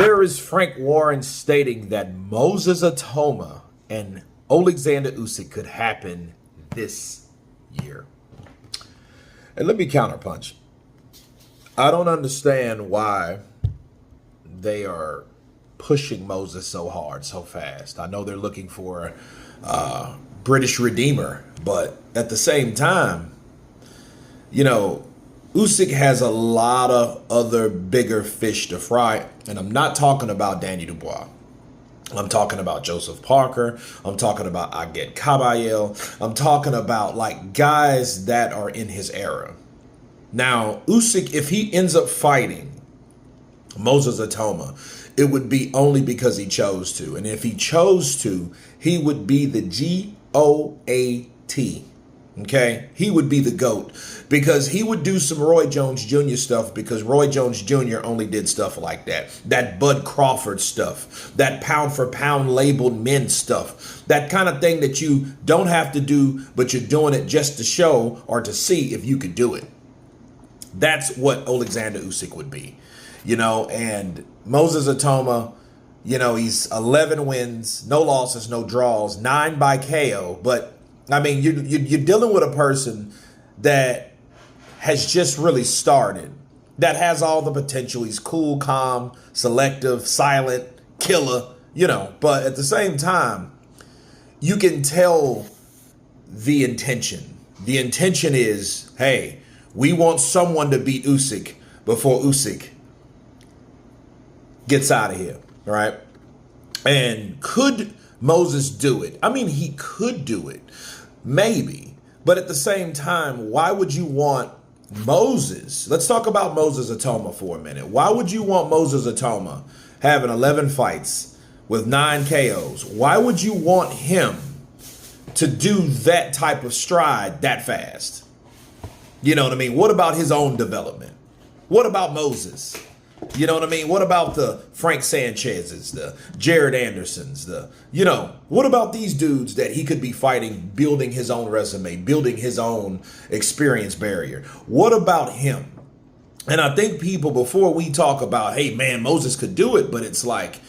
There is Frank Warren stating that Moses Itauma and Oleksandr Usyk could happen this year. And let me counterpunch. I don't understand why they are pushing Moses so hard, so fast. I know they're looking for a British Redeemer, but at the same time, you know, Usyk has a lot of other bigger fish to fry, and I'm not talking about Danny Dubois. I'm talking about Joseph Parker. I'm talking about Aget Kabayel. I'm talking about like guys that are in his era. Now, Usyk, if he ends up fighting Moses Itauma, it would be only because he chose to. And if he chose to, he would be the GOAT. Okay, he would be the GOAT because he would do some Roy Jones Jr. stuff, because Roy Jones Jr. only did stuff like that Bud Crawford stuff, that pound for pound labeled men stuff, that kind of thing that you don't have to do, but you're doing it just to show or to see if you could do it. That's what Oleksandr Usyk would be, you know. And Moses Itauma, you know, he's 11 wins, no losses, no draws, 9 by KO, but I mean, you're dealing with a person that has just really started, that has all the potential. He's cool, calm, selective, silent, killer, you know. But at the same time, you can tell the intention. The intention is, hey, we want someone to beat Usyk before Usyk gets out of here, all right? And could Moses do it? I mean, he could do it. Maybe. But at the same time, why would you want Moses? Let's talk about Moses Itauma for a minute. Why would you want Moses Itauma having 11 fights with 9 KOs? Why would you want him to do that type of stride that fast? You know what I mean? What about his own development? What about Moses? You know what I mean? What about the Frank Sanchez's, the Jared Andersons, you know, what about these dudes that he could be fighting, building his own resume, building his own experience barrier? What about him? And I think people, before we talk about, hey, man, Moses could do it, but it's like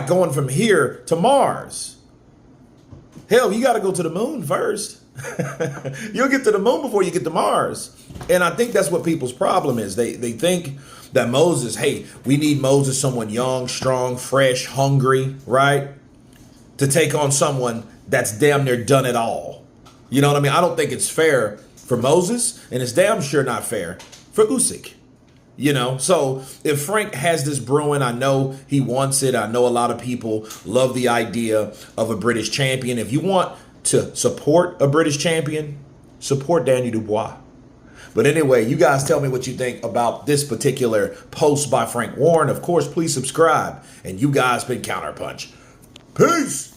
going from here to Mars. Hell, you got to go to the moon first. You'll get to the moon before you get to Mars. And I think that's what people's problem is. They think that Moses, hey, we need Moses, someone young, strong, fresh, hungry, right? To take on someone that's damn near done it all. You know what I mean? I don't think it's fair for Moses, and it's damn sure not fair for Usyk. You know, so if Frank has this brewing, I know he wants it. I know a lot of people love the idea of a British champion. If you want to support a British champion, support Danny Dubois. But anyway, you guys tell me what you think about this particular post by Frank Warren. Of course, please subscribe. And you guys been Counterpunch. Peace.